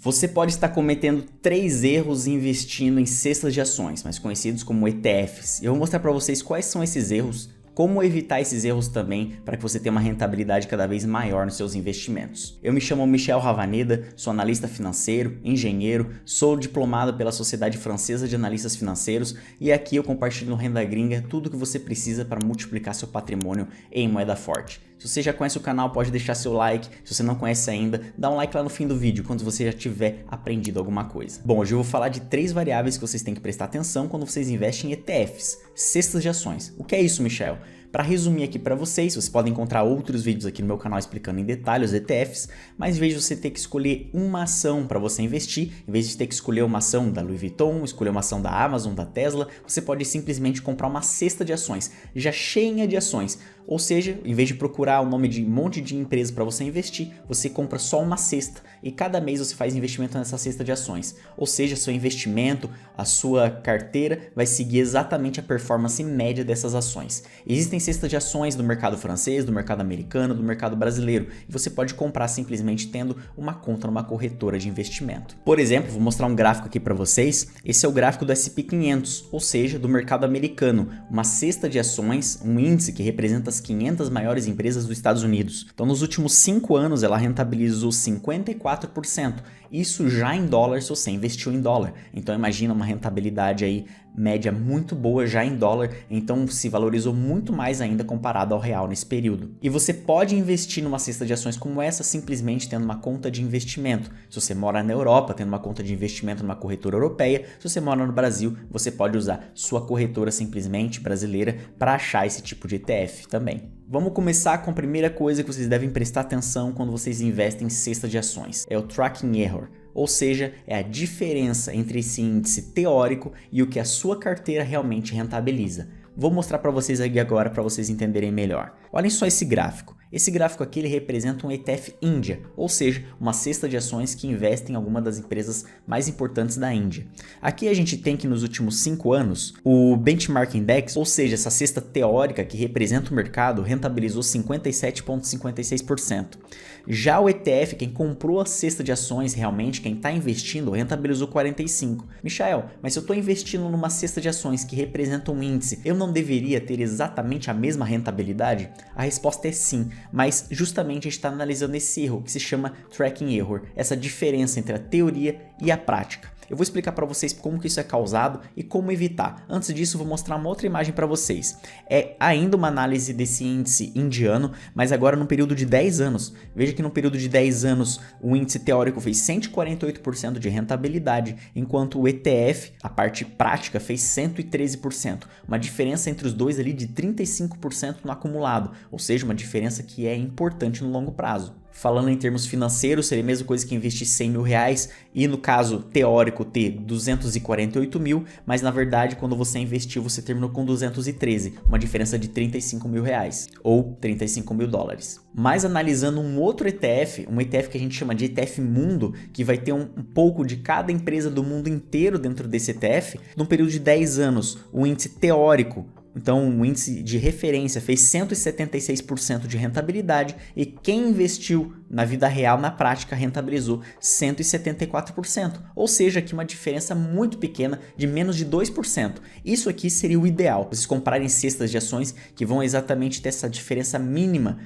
Você pode estar cometendo 3 erros investindo em cestas de ações, mais conhecidos como ETFs. Eu vou mostrar para vocês quais são esses erros, como evitar esses erros também para que você tenha uma rentabilidade cada vez maior nos seus investimentos. Eu me chamo Michel Ravaneda, sou analista financeiro, engenheiro, sou diplomado pela Sociedade Francesa de Analistas Financeiros e aqui eu compartilho no Renda Gringa tudo o que você precisa para multiplicar seu patrimônio em moeda forte. Se você já conhece o canal, pode deixar seu like. Se você não conhece ainda, dá um like lá no fim do vídeo, quando você já tiver aprendido alguma coisa. Bom, hoje eu vou falar de 3 variáveis que vocês têm que prestar atenção quando vocês investem em ETFs, cestas de ações. O que é isso, Michel? Para resumir aqui para vocês podem encontrar outros vídeos aqui no meu canal explicando em detalhes os ETFs, mas em vez de você ter que escolher uma ação para você investir, em vez de ter que escolher uma ação da Louis Vuitton, escolher uma ação da Amazon, da Tesla, você pode simplesmente comprar uma cesta de ações, já cheia de ações. Ou seja, em vez de procurar o nome de um monte de empresa para você investir, você compra só uma cesta e cada mês você faz investimento nessa cesta de ações. Ou seja, seu investimento, a sua carteira vai seguir exatamente a performance média dessas ações. Existem cestas de ações do mercado francês, do mercado americano, do mercado brasileiro e você pode comprar simplesmente tendo uma conta numa corretora de investimento. Por exemplo, vou mostrar um gráfico aqui para vocês. Esse é o gráfico do S&P 500, ou seja, do mercado americano, uma cesta de ações, um índice que representa as 500 maiores empresas dos Estados Unidos. Então, nos últimos 5 anos, ela rentabilizou 54%. Isso já em dólar, se você investiu em dólar. Então, imagina uma rentabilidade aí média muito boa já em dólar, então se valorizou muito mais ainda comparado ao real nesse período. E você pode investir numa cesta de ações como essa simplesmente tendo uma conta de investimento. Se você mora na Europa, tendo uma conta de investimento numa corretora europeia, se você mora no Brasil, você pode usar sua corretora simplesmente brasileira para achar esse tipo de ETF também. Vamos começar com a primeira coisa que vocês devem prestar atenção quando vocês investem em cesta de ações. É o tracking error. Ou seja, é a diferença entre esse índice teórico e o que a sua carteira realmente rentabiliza. Vou mostrar para vocês aqui agora para vocês entenderem melhor. Olhem só esse gráfico. Esse gráfico aqui ele representa um ETF Índia, ou seja, uma cesta de ações que investe em alguma das empresas mais importantes da Índia. Aqui a gente tem que nos últimos 5 anos, o Benchmark Index, ou seja, essa cesta teórica que representa o mercado, rentabilizou 57,56%. Já o ETF, quem comprou a cesta de ações realmente, quem está investindo, rentabilizou 45%. Michael, mas se eu estou investindo numa cesta de ações que representa um índice, eu não deveria ter exatamente a mesma rentabilidade? A resposta é sim. Mas justamente a gente está analisando esse erro que se chama tracking error, essa diferença entre a teoria e a prática. Eu vou explicar para vocês como que isso é causado e como evitar. Antes disso, vou mostrar uma outra imagem para vocês. É ainda uma análise desse índice indiano, mas agora num período de 10 anos. Veja que no período de 10 anos, o índice teórico fez 148% de rentabilidade, enquanto o ETF, a parte prática, fez 113%. Uma diferença entre os dois ali de 35% no acumulado, ou seja, uma diferença que é importante no longo prazo. Falando em termos financeiros, seria a mesma coisa que investir 100 mil reais e no caso teórico ter 248 mil, mas na verdade quando você investiu você terminou com 213, uma diferença de 35 mil reais ou 35 mil dólares. Mas analisando um outro ETF, um ETF que a gente chama de ETF Mundo, que vai ter um pouco de cada empresa do mundo inteiro dentro desse ETF, num período de 10 anos, o índice teórico, então o índice de referência fez 176% de rentabilidade e quem investiu na vida real, na prática, rentabilizou 174%. Ou seja, aqui uma diferença muito pequena de menos de 2%. Isso aqui seria o ideal, vocês comprarem cestas de ações que vão exatamente ter essa diferença mínima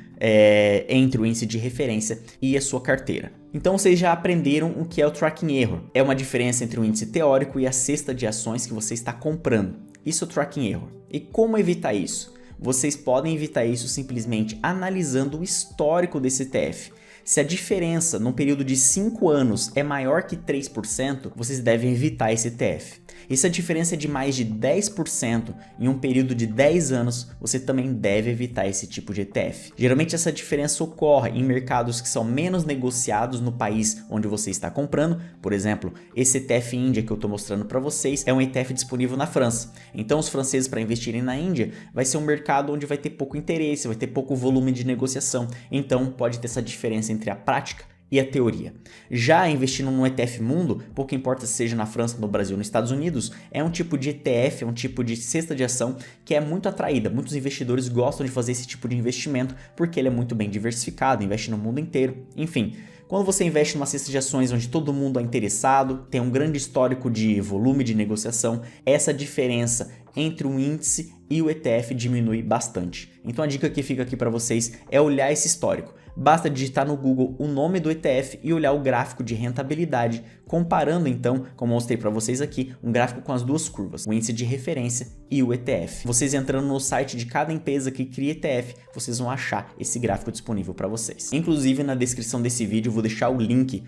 entre o índice de referência e a sua carteira. Então vocês já aprenderam o que é o tracking error. É uma diferença entre o índice teórico e a cesta de ações que você está comprando. Isso é o tracking error. E como evitar isso? Vocês podem evitar isso simplesmente analisando o histórico desse ETF. Se a diferença num período de 5 anos é maior que 3%, vocês devem evitar esse ETF. E se a diferença é de mais de 10% em um período de 10 anos, você também deve evitar esse tipo de ETF. Geralmente essa diferença ocorre em mercados que são menos negociados no país onde você está comprando. Por exemplo, esse ETF Índia que eu estou mostrando para vocês é um ETF disponível na França. Então os franceses, para investirem na Índia, vai ser um mercado onde vai ter pouco interesse, vai ter pouco volume de negociação. Então pode ter essa diferença entre a prática e a teoria. Já investindo num ETF Mundo, pouco importa se seja na França, no Brasil ou nos Estados Unidos, é um tipo de ETF, é um tipo de cesta de ação que é muito atraída. Muitos investidores gostam de fazer esse tipo de investimento porque ele é muito bem diversificado, investe no mundo inteiro. Enfim, Quando você investe numa cesta de ações onde todo mundo é interessado, tem um grande histórico de volume de negociação, essa diferença entre o índice e o ETF diminui bastante. Então a dica que fica aqui para vocês é olhar esse histórico. Basta digitar no Google o nome do ETF e olhar o gráfico de rentabilidade, comparando então, como eu mostrei para vocês aqui, um gráfico com as duas curvas, o índice de referência e o ETF. Vocês entrando no site de cada empresa que cria ETF, vocês vão achar esse gráfico disponível para vocês. Inclusive na descrição desse vídeo eu vou deixar o link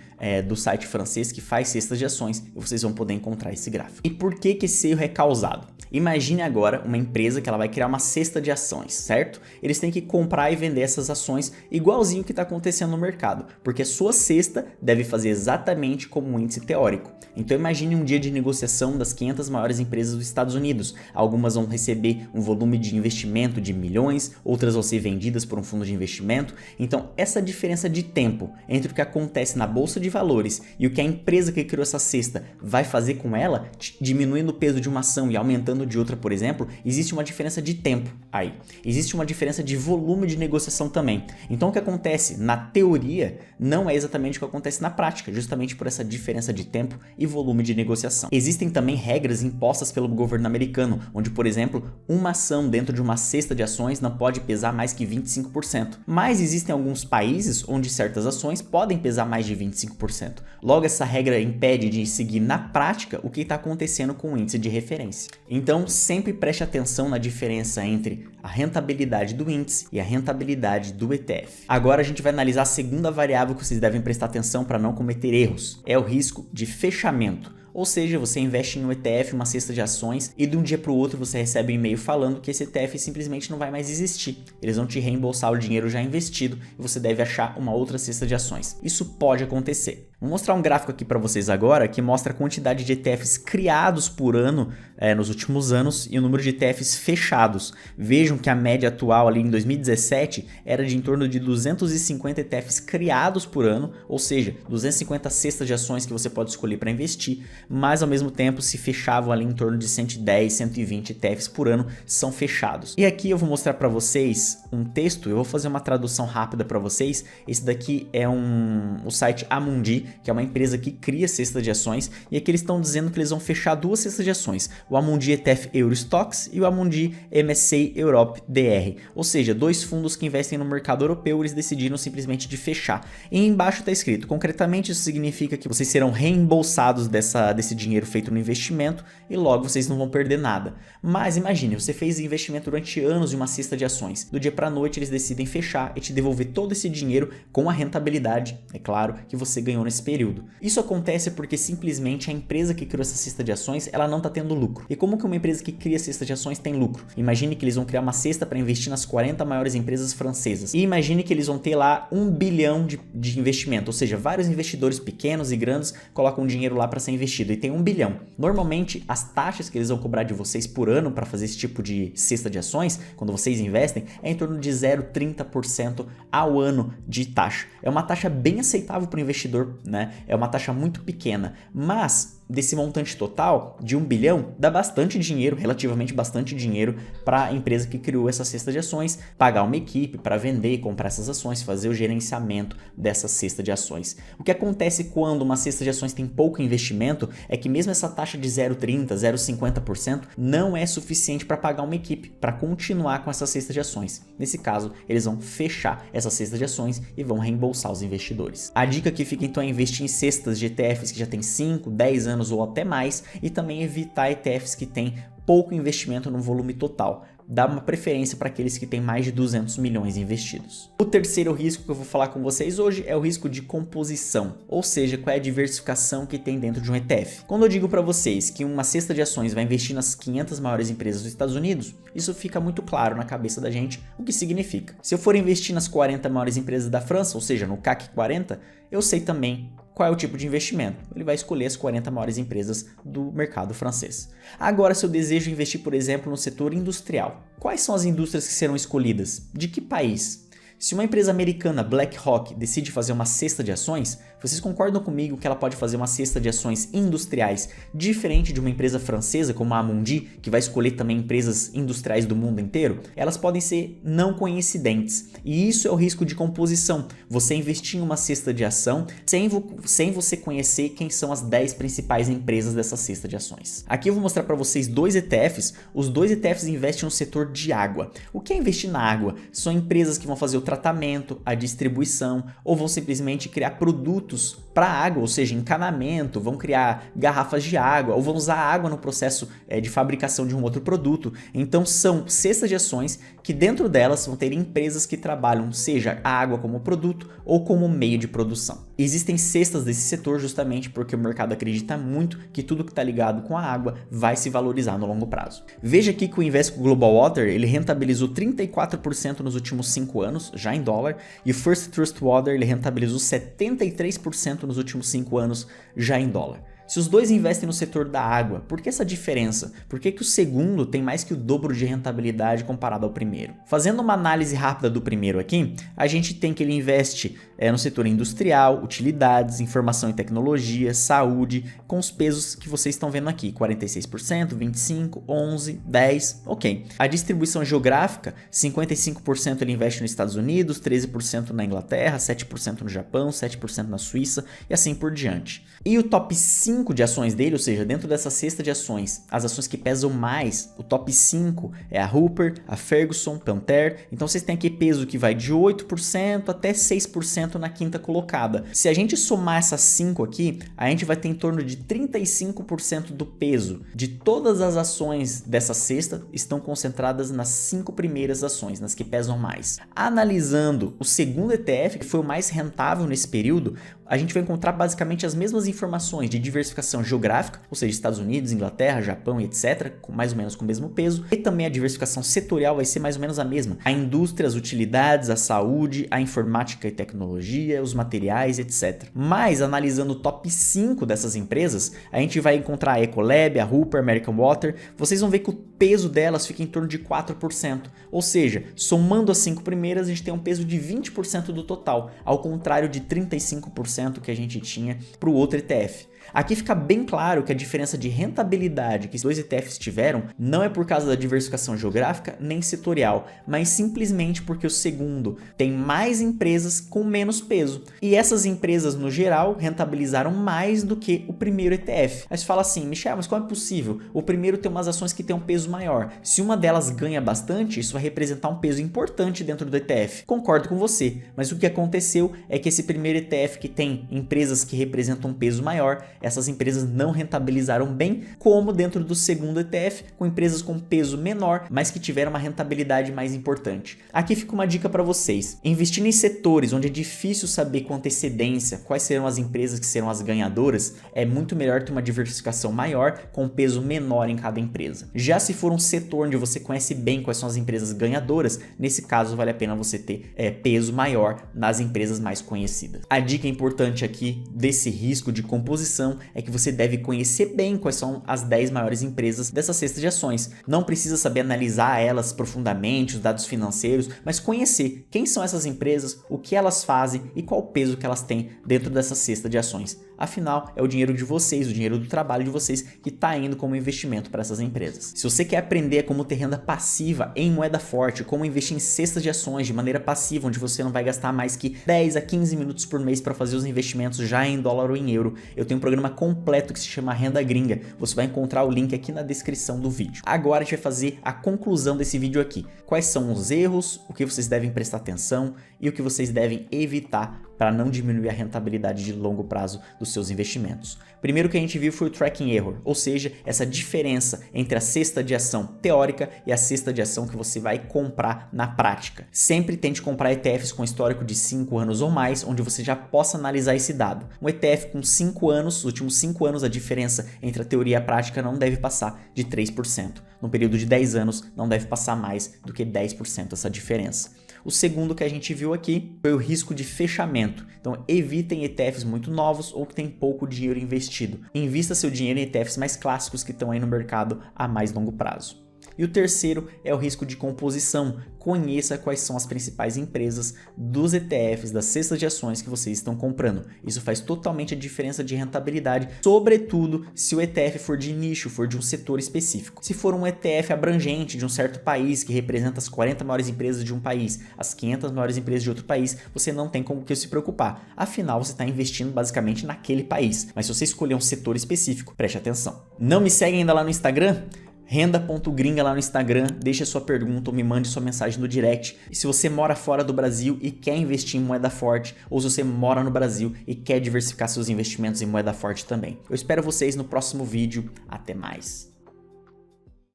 do site francês que faz cestas de ações e vocês vão poder encontrar esse gráfico. E por que esse erro é causado? Imagine agora uma empresa que ela vai criar uma cesta de ações, certo? Eles têm que comprar e vender essas ações igualzinho o que está acontecendo no mercado, porque a sua cesta deve fazer exatamente como um índice teórico. Então imagine um dia de negociação das 500 maiores empresas dos Estados Unidos. Algumas vão receber um volume de investimento de milhões, outras vão ser vendidas por um fundo de investimento. Então essa diferença de tempo entre o que acontece na bolsa de valores e o que a empresa que criou essa cesta vai fazer com ela, diminuindo o peso de uma ação e aumentando de outra, por exemplo, existe uma diferença de tempo aí. Existe uma diferença de volume de negociação também. Então o que acontece na teoria não é exatamente o que acontece na prática, justamente por essa diferença de tempo e volume de negociação. Existem também regras impostas pelo governo americano, onde, por exemplo, uma ação dentro de uma cesta de ações não pode pesar mais que 25%. Mas existem alguns países onde certas ações podem pesar mais de 25%. Logo, essa regra impede de seguir na prática o que está acontecendo com o índice de referência. Então, sempre preste atenção na diferença entre a rentabilidade do índice e a rentabilidade do ETF. Agora a gente vai analisar a segunda variável que vocês devem prestar atenção para não cometer erros. É o risco de fechamento. Ou seja, você investe em um ETF, uma cesta de ações, e de um dia para o outro você recebe um e-mail falando que esse ETF simplesmente não vai mais existir. Eles vão te reembolsar o dinheiro já investido e você deve achar uma outra cesta de ações. Isso pode acontecer. Vou mostrar um gráfico aqui para vocês agora que mostra a quantidade de ETFs criados por ano nos últimos anos e o número de ETFs fechados. Vejam que a média atual ali em 2017 era de em torno de 250 ETFs criados por ano, ou seja, 250 cestas de ações que você pode escolher para investir, mas ao mesmo tempo se fechavam ali em torno de 110, 120 ETFs por ano são fechados. E aqui eu vou mostrar para vocês um texto, eu vou fazer uma tradução rápida para vocês. Esse daqui é o site Amundi, que é uma empresa que cria cesta de ações, e aqui eles estão dizendo que eles vão fechar duas cestas de ações, o Amundi ETF Eurostoxx e o Amundi MSCI Europe DR, ou seja, dois fundos que investem no mercado europeu, eles decidiram simplesmente de fechar. E embaixo está escrito, concretamente isso significa que vocês serão reembolsados desse dinheiro feito no investimento e logo vocês não vão perder nada. Mas imagine, você fez investimento durante anos em uma cesta de ações, do dia para a noite eles decidem fechar e te devolver todo esse dinheiro com a rentabilidade, é claro, que você ganhou nesse período. Isso acontece porque simplesmente a empresa que criou essa cesta de ações, ela não está tendo lucro. E como que uma empresa que cria cesta de ações tem lucro? Imagine que eles vão criar uma cesta para investir nas 40 maiores empresas francesas. E imagine que eles vão ter lá 1 bilhão de investimento, ou seja, vários investidores pequenos e grandes colocam dinheiro lá para ser investido e tem 1 bilhão. Normalmente, as taxas que eles vão cobrar de vocês por ano para fazer esse tipo de cesta de ações, quando vocês investem, é em torno de 0,30% ao ano de taxa. É uma taxa bem aceitável para o investidor, né? É uma taxa muito pequena, mas desse montante total de 1 bilhão, dá bastante dinheiro, relativamente bastante dinheiro para a empresa que criou essa cesta de ações, pagar uma equipe para vender e comprar essas ações, fazer o gerenciamento dessa cesta de ações. O que acontece quando uma cesta de ações tem pouco investimento é que mesmo essa taxa de 0,30%, 0,50% não é suficiente para pagar uma equipe, para continuar com essa cesta de ações. Nesse caso, eles vão fechar essa cesta de ações e vão reembolsar os investidores. A dica que fica então é investir em cestas de ETFs que já tem 5, 10 anos ou até mais e também evitar ETFs que têm pouco investimento no volume total. Dá uma preferência para aqueles que têm mais de 200 milhões investidos. O terceiro risco que eu vou falar com vocês hoje é o risco de composição, ou seja, qual é a diversificação que tem dentro de um ETF. Quando eu digo para vocês que uma cesta de ações vai investir nas 500 maiores empresas dos Estados Unidos, isso fica muito claro na cabeça da gente o que significa. Se eu for investir nas 40 maiores empresas da França, ou seja, no CAC 40, eu sei também qual é o tipo de investimento. Ele vai escolher as 40 maiores empresas do mercado francês. Agora, se eu desejo investir, por exemplo, no setor industrial, quais são as indústrias que serão escolhidas? De que país? Se uma empresa americana, BlackRock, decide fazer uma cesta de ações, vocês concordam comigo que ela pode fazer uma cesta de ações industriais diferente de uma empresa francesa como a Amundi, que vai escolher também empresas industriais do mundo inteiro? Elas podem ser não coincidentes, e isso é o risco de composição, você investir em uma cesta de ação sem você conhecer quem são as 10 principais empresas dessa cesta de ações. Aqui eu vou mostrar para vocês dois ETFs, os dois ETFs investem no setor de água. O que é investir na água? São empresas que vão fazer o tratamento, a distribuição ou vão simplesmente criar produtos para água, ou seja, encanamento, vão criar garrafas de água ou vão usar água no processo de fabricação de um outro produto. Então são cestas de ações que dentro delas vão ter empresas que trabalham seja a água como produto ou como meio de produção. Existem cestas desse setor justamente porque o mercado acredita muito que tudo que está ligado com a água vai se valorizar no longo prazo. Veja aqui que o Invesco Global Water ele rentabilizou 34% nos últimos 5 anos, já em dólar, e o First Trust Water ele rentabilizou 73% nos últimos 5 anos, já em dólar. Se os dois investem no setor da água, por que essa diferença? Por que o segundo tem mais que o dobro de rentabilidade comparado ao primeiro? Fazendo uma análise rápida do primeiro aqui, a gente tem que ele investe no setor industrial, utilidades, informação e tecnologia, saúde, com os pesos que vocês estão vendo aqui, 46%, 25%, 11%, 10%, ok. A distribuição geográfica, 55% ele investe nos Estados Unidos, 13% na Inglaterra, 7% no Japão, 7% na Suíça e assim por diante. E o top 5 de ações dele, ou seja, dentro dessa cesta de ações, as ações que pesam mais, o top 5 é a Hooper, a Ferguson, Panther, então vocês têm aqui peso que vai de 8% até 6% na quinta colocada. Se a gente somar essas 5 aqui, a gente vai ter em torno de 35% do peso de todas as ações dessa cesta estão concentradas nas 5 primeiras ações, nas que pesam mais. Analisando o segundo ETF, que foi o mais rentável nesse período, a gente vai encontrar basicamente as mesmas informações de diversificação geográfica, ou seja, Estados Unidos, Inglaterra, Japão e etc, com mais ou menos com o mesmo peso, e também a diversificação setorial vai ser mais ou menos a mesma. A indústria, as utilidades, a saúde, a informática e tecnologia, os materiais, etc. Mas, analisando o top 5 dessas empresas, a gente vai encontrar a Ecolab, a Hooper, American Water, vocês vão ver que o peso delas fica em torno de 4%, ou seja, somando as 5 primeiras, a gente tem um peso de 20% do total, ao contrário de 35% que a gente tinha para o outro ETF. Aqui fica bem claro que a diferença de rentabilidade que os dois ETFs tiveram não é por causa da diversificação geográfica nem setorial, mas simplesmente porque o segundo tem mais empresas com menos peso. E essas empresas, no geral, rentabilizaram mais do que o primeiro ETF. Aí você fala assim, Michel, mas como é possível? O primeiro tem umas ações que tem um peso maior. Se uma delas ganha bastante, isso vai representar um peso importante dentro do ETF. Concordo com você, mas o que aconteceu é que esse primeiro ETF que tem empresas que representam um peso maior, essas empresas não rentabilizaram bem, como dentro do segundo ETF, com empresas com peso menor, mas que tiveram uma rentabilidade mais importante. Aqui fica uma dica para vocês. Investindo em setores onde é difícil saber com antecedência quais serão as empresas que serão as ganhadoras, é muito melhor ter uma diversificação maior, com peso menor em cada empresa. Já se for um setor onde você conhece bem quais são as empresas ganhadoras, nesse caso vale a pena você ter peso maior nas empresas mais conhecidas. A dica importante aqui desse risco de composição é que você deve conhecer bem quais são as 10 maiores empresas dessa cesta de ações. Não precisa saber analisar elas profundamente, os dados financeiros, mas conhecer quem são essas empresas, o que elas fazem e qual o peso que elas têm dentro dessa cesta de ações. Afinal, é o dinheiro de vocês, o dinheiro do trabalho de vocês que está indo como investimento para essas empresas. Se você quer aprender como ter renda passiva em moeda forte, como investir em cestas de ações de maneira passiva, onde você não vai gastar mais que 10 a 15 minutos por mês para fazer os investimentos já em dólar ou em euro, eu tenho um programa completo que se chama Renda Gringa. Você vai encontrar o link aqui na descrição do vídeo. Agora a gente vai fazer a conclusão desse vídeo aqui. Quais são os erros, o que vocês devem prestar atenção e o que vocês devem evitar para não diminuir a rentabilidade de longo prazo dos seus investimentos. Primeiro que a gente viu foi o tracking error, ou seja, essa diferença entre a cesta de ação teórica e a cesta de ação que você vai comprar na prática. Sempre tente comprar ETFs com histórico de 5 anos ou mais, onde você já possa analisar esse dado. Um ETF com 5 anos, os últimos 5 anos, a diferença entre a teoria e a prática não deve passar de 3%. No período de 10 anos, não deve passar mais do que 10% essa diferença. O segundo que a gente viu aqui foi o risco de fechamento. Então evitem ETFs muito novos ou que tem pouco dinheiro investido. Invista seu dinheiro em ETFs mais clássicos que estão aí no mercado a mais longo prazo. E o terceiro é o risco de composição. Conheça quais são as principais empresas dos ETFs, das cestas de ações que vocês estão comprando. Isso faz totalmente a diferença de rentabilidade, sobretudo se o ETF for de nicho, for de um setor específico. Se for um ETF abrangente de um certo país, que representa as 40 maiores empresas de um país, as 500 maiores empresas de outro país, você não tem como que se preocupar. Afinal, você está investindo basicamente naquele país. Mas se você escolher um setor específico, preste atenção. Não me segue ainda lá no Instagram? Renda.gringa lá no Instagram, deixe a sua pergunta ou me mande sua mensagem no direct. E se você mora fora do Brasil e quer investir em moeda forte, ou se você mora no Brasil e quer diversificar seus investimentos em moeda forte também. Eu espero vocês no próximo vídeo. Até mais!